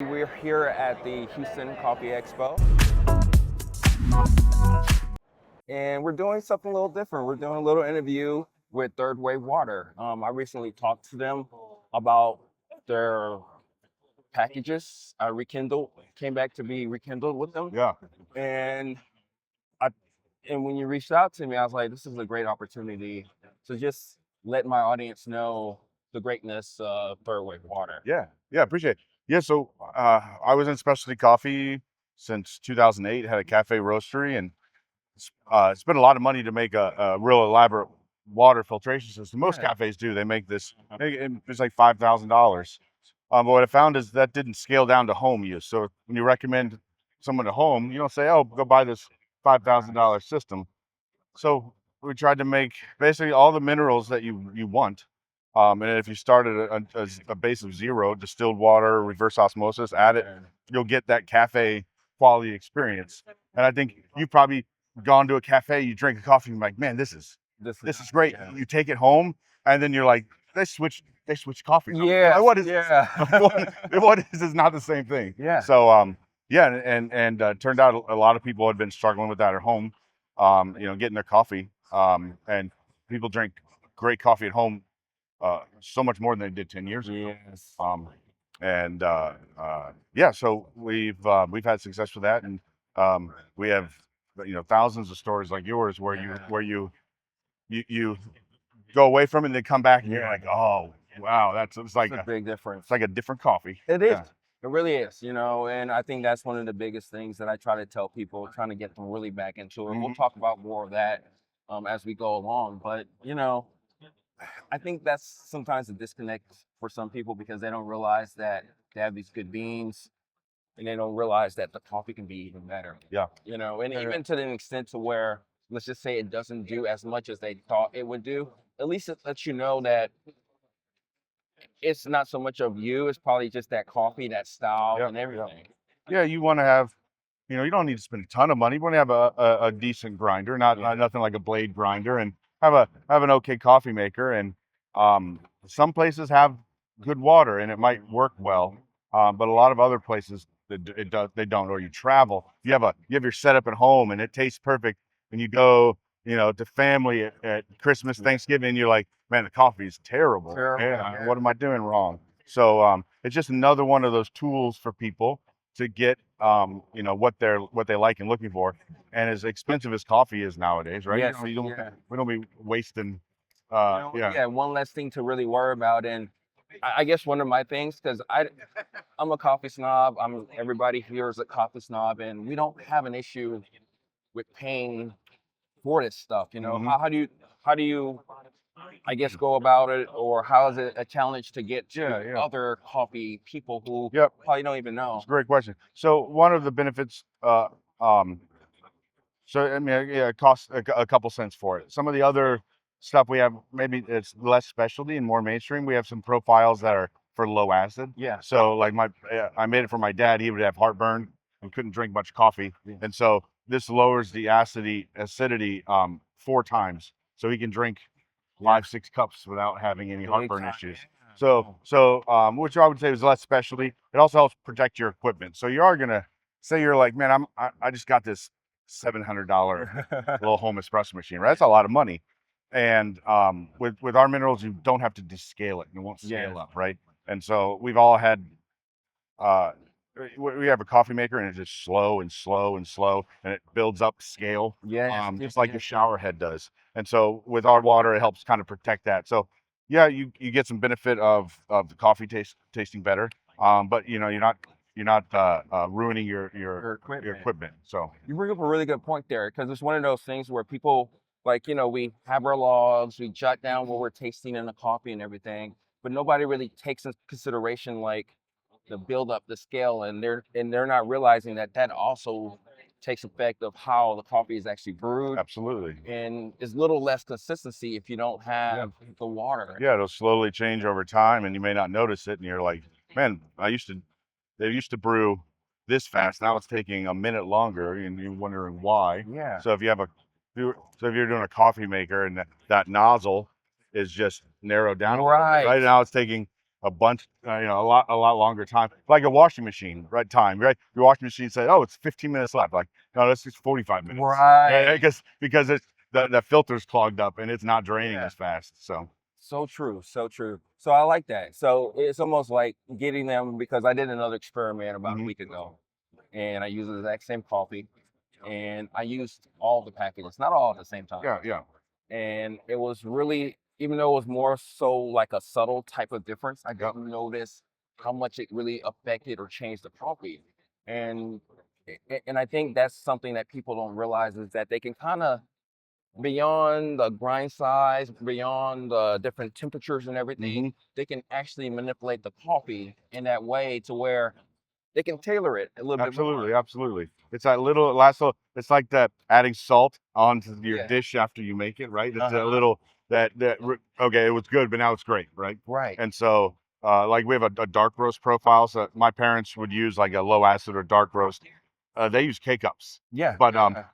We're here at the Houston Coffee Expo, and we're doing something a little different. We're doing a little interview with Third Wave Water. I recently talked to them about their packages. I came back to be rekindled with them, Yeah. and I, and when you reached out to me, I was like, this is a great opportunity to just let my audience know the greatness of Third Wave Water. Yeah. Appreciate it. Yeah. So I was in specialty coffee since 2008. Had a cafe roastery, and spent a lot of money to make a real elaborate water filtration system. Most Yeah. cafes do. They make this. It's like $5,000. But what I found is that didn't scale down to home use. So when you recommend someone to home, you don't say, "Oh, go buy this $5,000 system." So we tried to make basically all the minerals that you want. And if you start at a base of zero, distilled water, reverse osmosis, add it, you'll get that cafe quality experience. And I think you've probably gone to a cafe, you drink a coffee, and you're like, man, this is great. Yeah. You take it home, and then you're like, they switch coffees. Yeah. Like, what is Yeah. what is not the same thing? Yeah. So yeah, and turned out a lot of people had been struggling with that at home. Getting their coffee. And people drink great coffee at home so much more than they did 10 years ago. Yes. Yeah, so we've had success with that, and we have thousands of stores like yours where you go away from it and then come back and you're like, oh wow, it's like It's a big difference. it's like a different coffee. It is. Yeah. It really is, and I think that's one of the biggest things that I try to tell people, trying to get them really back into it. We'll talk about more of that as we go along. But, I think that's sometimes a disconnect for some people because they don't realize that they have these good beans and they don't realize that the coffee can be even better. Yeah. And even to the extent to where, let's just say it doesn't do as much as they thought it would do, at least it lets you know that it's not so much of you, it's probably just that coffee, that style, and everything. Yeah, you want to have, you don't need to spend a ton of money. You want to have a decent grinder, not nothing like a blade grinder, and have an okay coffee maker. And some places have good water, and it might work well, but a lot of other places they don't. Or you travel, you have your setup at home, and it tastes perfect. And you go, to family at Christmas, Thanksgiving, you're like, man, the coffee is terrible. Yeah. What am I doing wrong? So it's just another one of those tools for people to get what they like and looking for. And as expensive as coffee is nowadays, right? Yes. We don't be wasting One less thing to really worry about. And I guess one of my things, because I'm a coffee snob, everybody here is a coffee snob, and we don't have an issue with paying for this stuff. How do you I guess go about it, or how is it a challenge to get to other coffee people who probably don't even know? It's a great question. So one of the benefits, it costs a couple cents for it. Some of the other stuff we have, maybe it's less specialty and more mainstream. We have some profiles that are for low acid. Yeah. So like I made it for my dad. He would have heartburn and couldn't drink much coffee, and so this lowers the acidity 4 times, so he can drink 5-6 cups without having any heartburn issues. So which I would say is less specialty. It also helps protect your equipment. So you are gonna say you're like, man, I just got this $700 little home espresso machine, right? That's a lot of money. And with our minerals, you don't have to descale it. It won't scale up, right? And so we've all had we have a coffee maker, and it's just slow and slow and slow, and it builds up scale, just like your shower head does. And so with our water, it helps kind of protect that. So yeah, you get some benefit of the coffee tasting better, but you're not ruining your equipment. So You bring up a really good point there, because it's one of those things where people, we have our logs, we jot down what we're tasting in the coffee and everything, but nobody really takes into consideration the build up, the scale, and they're not realizing that also takes effect of how the coffee is actually brewed. Absolutely. And there's little less consistency if you don't have the water. Yeah, it'll slowly change over time, and you may not notice it, and you're like, man, they used to brew this fast. Now it's taking a minute longer, and you're wondering why. Yeah. So if you're doing a coffee maker and that nozzle is just narrowed down, Right now it's taking a bunch, a lot longer time, like a washing machine, right? Time, right? Your washing machine said, "Oh, it's 15 minutes left." Like, no, that's just 45 minutes, Right. because it's the filter's clogged up and it's not draining as fast. So So true, so true. So I like that. So it's almost like getting them, because I did another experiment about a week ago, and I used the exact same coffee, and I used all the packages, not all at the same time. yeah, And it was really, even though it was more so like a subtle type of difference, I didn't notice how much it really affected or changed the coffee. And and I think that's something that people don't realize, is that they can kind of, beyond the grind size, beyond the different temperatures and everything, they can actually manipulate the coffee in that way to where they can tailor it a little bit more. absolutely. It's that little last little. It's like that adding salt onto your Yeah. dish after you make it, right? It's Uh-huh. that little okay, it was good, but now it's great, right? Right. And so, like we have a dark roast profile. So my parents would use like a low acid or dark roast. They use K cups, Yeah. but Yeah.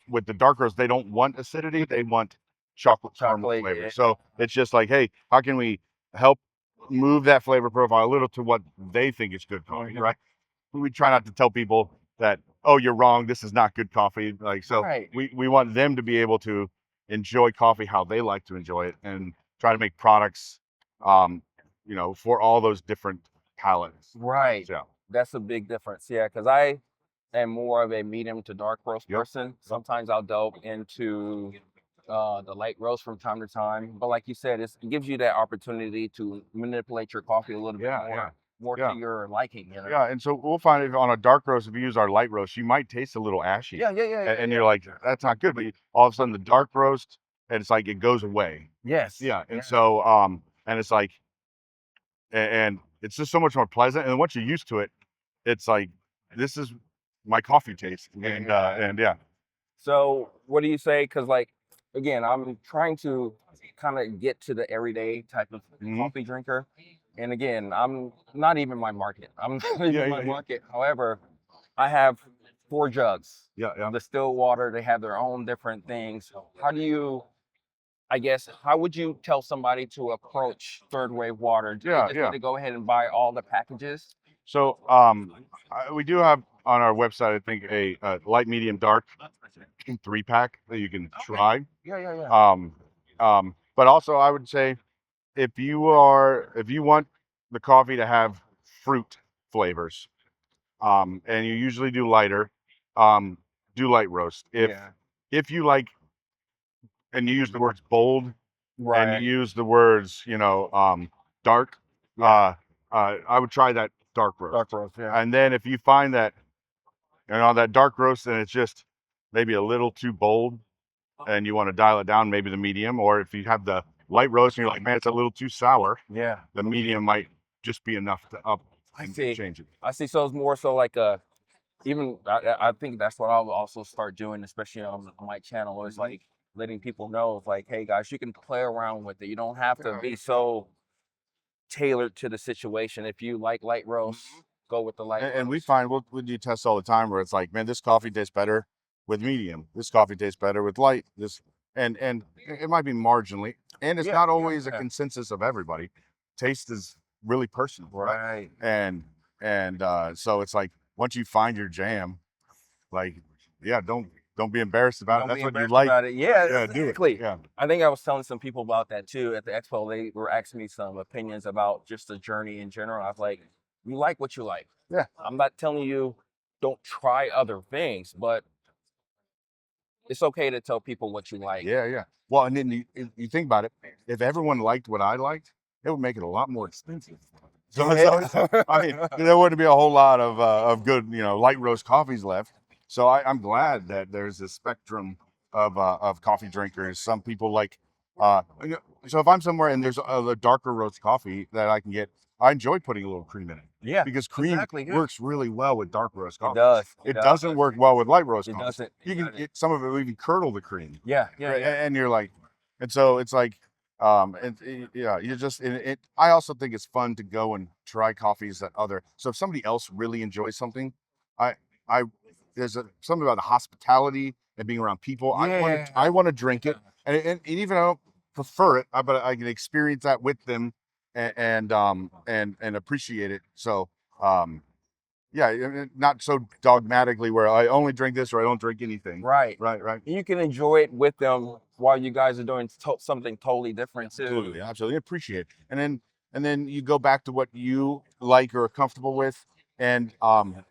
with the dark roast, they don't want acidity. They want chocolate caramel Chocolate. flavor. Yeah. So it's just like, hey, how can we help move that flavor profile a little to what they think is good coffee, right? We try not to tell people that, oh, you're wrong, this is not good coffee. Like, so Right. we want them to be able to enjoy coffee how they like to enjoy it, and try to make products for all those different palates. Right. Yeah. That's a big difference. Yeah, because I am more of a medium to dark roast person. Sometimes I'll delve into the light roast from time to time. But like you said, it gives you that opportunity to manipulate your coffee a little bit more Yeah. to your liking. Yeah, and so we'll find if on a dark roast, if you use our light roast, you might taste a little ashy. And you're like, that's not good. But all of a sudden, the dark roast, and it's like it goes away. Yes. Yeah, and so and it's like, and it's just so much more pleasant. And once you're used to it, it's like, this is my coffee taste. And yeah. So what do you say? Because like, again, I'm trying to kind of get to the everyday type of coffee drinker. And again, I'm not even my market. I'm not even my market. However, I have 4 jugs. Yeah. The still water, they have their own different things. How do you, I guess, how would you tell somebody to approach third wave water? Do they just need to go ahead and buy all the packages? So we do have on our website, I think, a light, medium, dark 3-pack that you can try. Yeah. But also I would say, if you want the coffee to have fruit flavors, and you usually do lighter, do light roast. If you like, and you use the words bold, and you use the words, dark, I would try that dark roast. Dark roast, yeah. And then if you find that, that dark roast, and it's just maybe a little too bold, and you want to dial it down, maybe the medium. Or if you have the light roast and you're like, man, it's a little too sour, Yeah. the medium might just be enough to change it. I see. So it's more so like even I think that's what I'll also start doing, especially on my channel, is like letting people know, it's like, hey guys, you can play around with it. You don't have to be so tailored to the situation. If you like light roast, go with the light roast. And we find we do tests all the time where it's like, man, this coffee tastes better with medium. This coffee tastes better with light. And it might be marginally, and it's not always a consensus of everybody. Taste is really personal, right? And so it's like, once you find your jam, like, don't be embarrassed about it. That's what you like. Yeah, exactly. Yeah. I think I was telling some people about that too at the expo. They were asking me some opinions about just the journey in general. I was like, you like what you like. Yeah. I'm not telling you don't try other things, but it's okay to tell people what you like. Yeah. Well, and then you think about it. If everyone liked what I liked, it would make it a lot more expensive. So I mean, there wouldn't be a whole lot of good, light roast coffees left. So I'm glad that there's a spectrum of coffee drinkers. Some people like, so if I'm somewhere and there's a darker roast coffee that I can get, I enjoy putting a little cream in it. Yeah, because cream works really well with dark roast coffee. It doesn't work well with light roast It coffee. doesn't. You can some of it will even curdle the cream. Yeah. And you're like, and so it's like, you just, I also think it's fun to go and try coffees that so if somebody else really enjoys something, there's something about the hospitality and being around people. I want to drink it, and even I don't prefer it, but I can experience that with them, and appreciate it. So yeah, not so dogmatically where I only drink this or I don't drink anything. Right. Right. You can enjoy it with them while you guys are doing something totally different too. Absolutely appreciate it. And then you go back to what you like or are comfortable with. And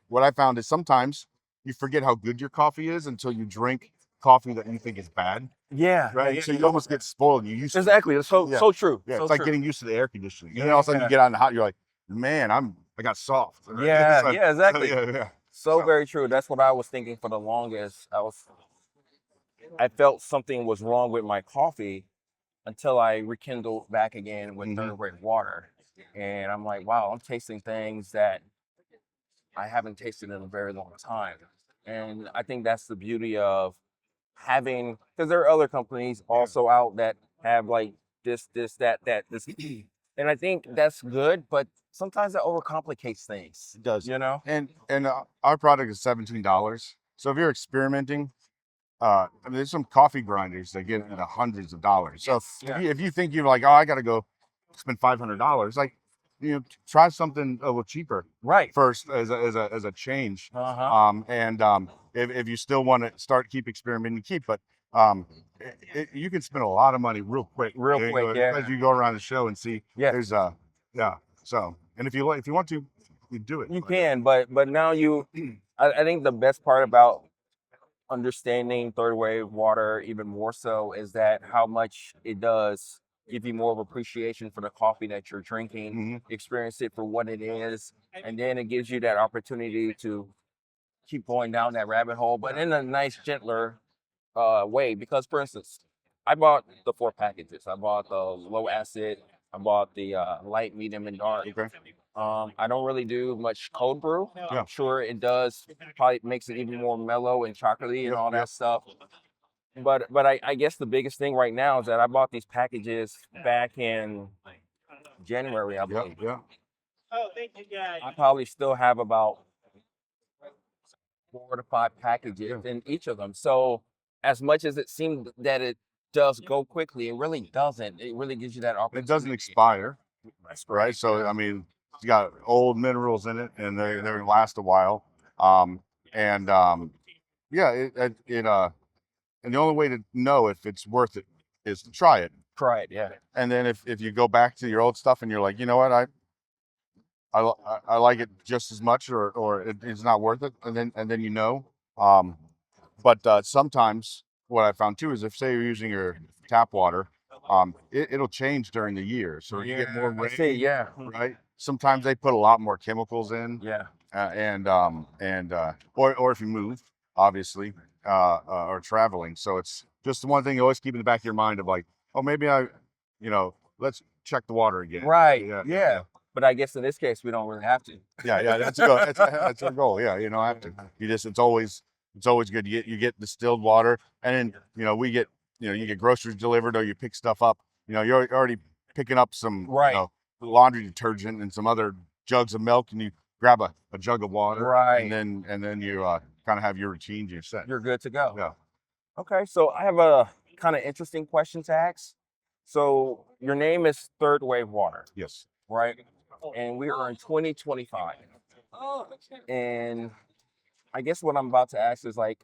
what I found is sometimes you forget how good your coffee is until you drink coffee that you think is bad. Yeah. Right. Yeah, So you almost get spoiled. You used to. exactly. It's so true. Yeah. So It's like true. getting used to the air conditioning. And then all of a sudden you get out in the hot, you're like, man, I got soft. Right? Yeah, So- yeah, exactly. yeah. So very true. That's what I was thinking for the longest. I felt something was wrong with my coffee until I rekindled back again with third rate water. And I'm like, wow, I'm tasting things that I haven't tasted in a very long time. And I think that's the beauty of having, because there are other companies also out that have like this, this. And I think that's good, but sometimes it overcomplicates things. It does. You know? And our product is $17. So if you're experimenting, I mean, there's some coffee grinders that get into hundreds of dollars. So if you think you're like, oh, I got to go spend $500, like, try something a little cheaper Right. first as a change. Uh-huh. If you still want to keep experimenting, but you can spend a lot of money real quick. As you go around the show and see. Yeah. There's yeah. So and if you want to, you do it. You can, but now I think the best part about understanding third wave water even more so is that how much it does give you more of appreciation for the coffee that you're drinking, experience it for what it is, and then it gives you that opportunity to keep going down that rabbit hole, but in a nice, gentler way. Because, for instance, I bought the 4 packages. I bought the low acid. I bought the light, medium, and dark. Okay. I don't really do much cold brew. Yeah. I'm sure it does probably makes it even more mellow and chocolatey and all that stuff. But I guess the biggest thing right now is that I bought these packages back in January, I believe. Yeah. I probably still have about 4 to 5 packages in each of them. So as much as it seemed that it does go quickly, it really doesn't. It really gives you that opportunity. It doesn't expire, right? So I mean, it's got old minerals in it, and they last a while. Yeah, and the only way to know if it's worth it is to try it. Try it, yeah. And then if you go back to your old stuff and you're like, you know what, I like it just as much, or it's not worth it, and then But sometimes what I found too is if say you're using your tap water, it'll change during the year, so you get more rain. I see, yeah. Right. Sometimes they put a lot more chemicals in. Yeah. Or if you move, obviously, or traveling. So it's just the one thing you always keep in the back of your mind of like, oh, maybe let's check the water again. Right. Yeah. But I guess in this case, we don't really have to. Yeah. That's a goal. That's our goal. Yeah. You don't have to. It's always good. You get distilled water, and then we get you get groceries delivered, or you pick stuff up. You're already picking up some laundry detergent and some other jugs of milk, and you grab a jug of water, right? And then you kind of have your routine. You're set. You're good to go. Yeah. Okay, so I have a kind of interesting question to ask. So your name is Third Wave Water. Yes. Right. And we are in 2025. And I guess what I'm about to ask is like,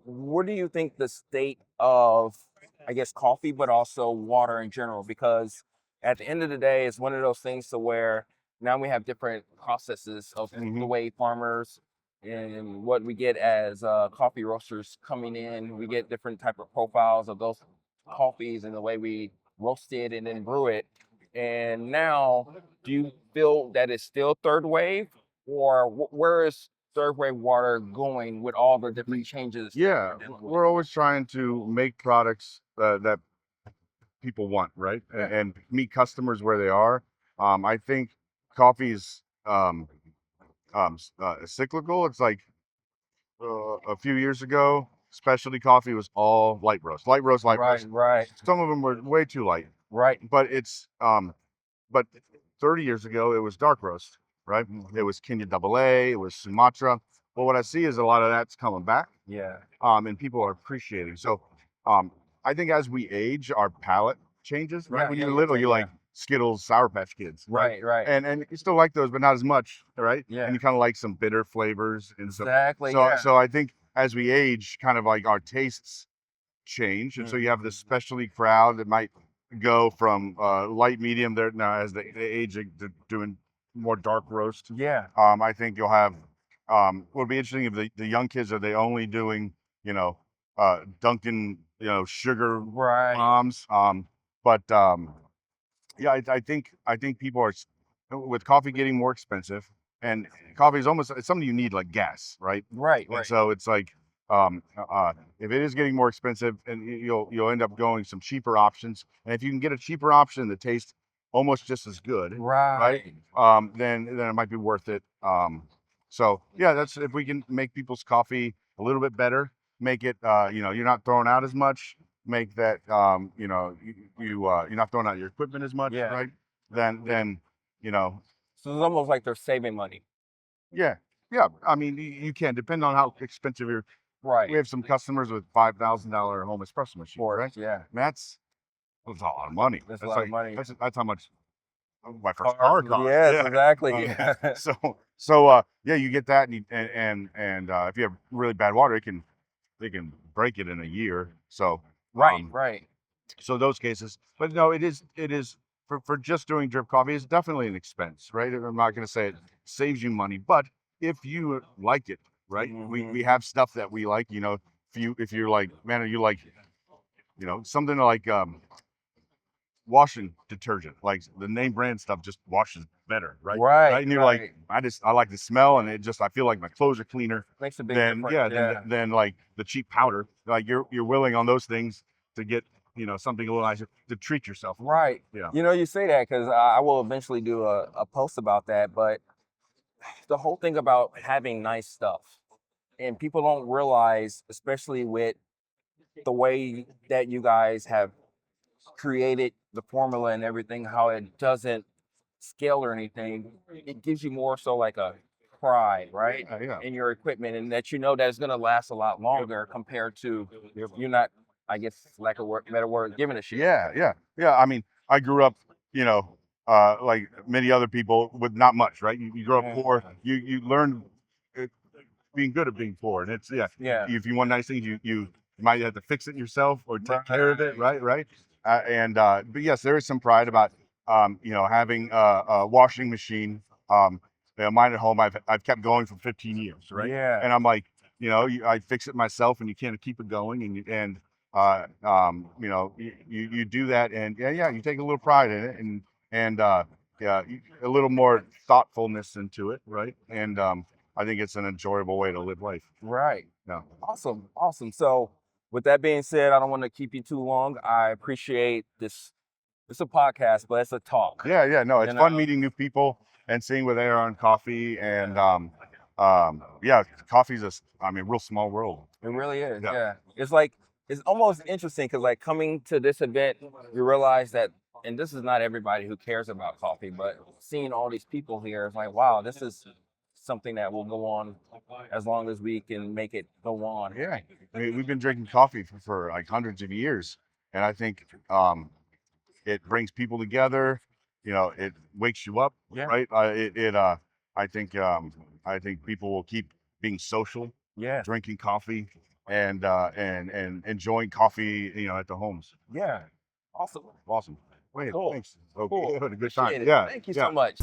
what do you think the state of, I guess, coffee, but also water in general? Because at the end of the day, it's one of those things to where now we have different processes of the way farmers and what we get as coffee roasters coming in. We get different type of profiles of those coffees and the way we roast it and then brew it. And now, do you feel that it's still third wave, or where is third wave water going with all the different changes? Yeah, we're always trying to make products that people want, right? And meet customers where they are. I think coffee is cyclical. It's like a few years ago, specialty coffee was all light roast. Right. Some of them were way too light. Right. But but 30 years ago, it was dark roast, right? It was Kenya Double A, it was Sumatra. But what I see is a lot of that's coming back. Yeah. And people are appreciating. So I think as we age, our palate changes, right? When you're little, you're like, Skittles, Sour Patch Kids, Right, right. and you still like those, but not as much, right? Yeah. And you kind of like some bitter flavors and stuff. Exactly. So Yeah. so I think as we age, kind of like our tastes change, and so you have this Mhm. specialty crowd that might go from light medium there now as they age to doing more dark roast. Yeah. I think you'll have what'll be interesting if the young kids are they only doing Dunkin' sugar Right. bombs. But yeah, I think people are with coffee getting more expensive, and coffee is almost it's something you need like gas, right? Right. And Right. so it's like if it is getting more expensive, and you'll end up going some cheaper options, and if you can get a cheaper option that tastes almost just as good, Right. then it might be worth it. So yeah, that's if we can make people's coffee a little bit better, make it you're not throwing out as much, make that you're not throwing out your equipment as much, Yeah. right? Then you know So it's almost like they're saving money. yeah, yeah. I mean, you can depend on how expensive your. Right. We have some customers with $5,000 home espresso machines, Of course. right? Yeah. And that's a lot of money. That's a lot of money. That's how much my first Cars, car cost. yes, Yeah. exactly. Uh, Yeah. so yeah, you get that, and if you have really bad water, they can break it in a year. So Right. Right. so those cases, but no, it is for just doing drip coffee is definitely an expense, right? I'm not going to say it saves you money, but if you like it, right? Mhm. We have stuff that we like, if you're like, man, you like, something like washing detergent, like the name brand stuff just washes better, right? Right. And you're Right. like, I like the smell, and I feel like my clothes are cleaner Makes a big than difference. yeah, Yeah. than like the cheap powder. Like you're willing on those things to get something a little nicer to treat yourself. Right. Yeah. You say that because I will eventually do a post about that. But the whole thing about having nice stuff, and people don't realize, especially with the way that you guys have created the formula and everything, how it doesn't scale or anything. It gives you more so like a pride, right, Yeah. in your equipment, and that that it's going to last a lot longer compared to you're not, I guess, lack of better word, giving a shit. Yeah. I mean, I grew up, like many other people with not much, right? You grow up poor. You learn uh, being good at being poor, and it's Yeah. If you want nice things, you might have to fix it yourself or take care of it, right? But yes, there is some pride about having a washing machine. Mine at home, I've kept going for 15 years, right? Yeah. And I'm like, I fix it myself, and you can't keep it going, you do that, and you take a little pride in it, and a little more thoughtfulness into it, right? And I think it's an enjoyable way to live life. Right. Yeah. Awesome. Awesome. So, with that being said, I don't want to keep you too long. I appreciate this. It's a podcast, but it's a talk. Yeah. No, it's You fun know? meeting new people and seeing where they are on coffee, and coffee's real small world. It really is. Yeah. Yeah. It's like it's almost interesting because like coming to this event, you realize that, and this is not everybody who cares about coffee, but seeing all these people here, it's like, wow, this is something that will go on as long as we can make it go on. Yeah, I mean, we've been drinking coffee for like hundreds of years, and I think it brings people together. It wakes you up, Yeah. right? I think people will keep being social, Yeah. drinking coffee, and enjoying coffee, at the homes. Yeah. Awesome. Awesome. Wait, Cool. thanks. Okay, Cool. had a good Appreciate time. it. Yeah. Thank you yeah. so much.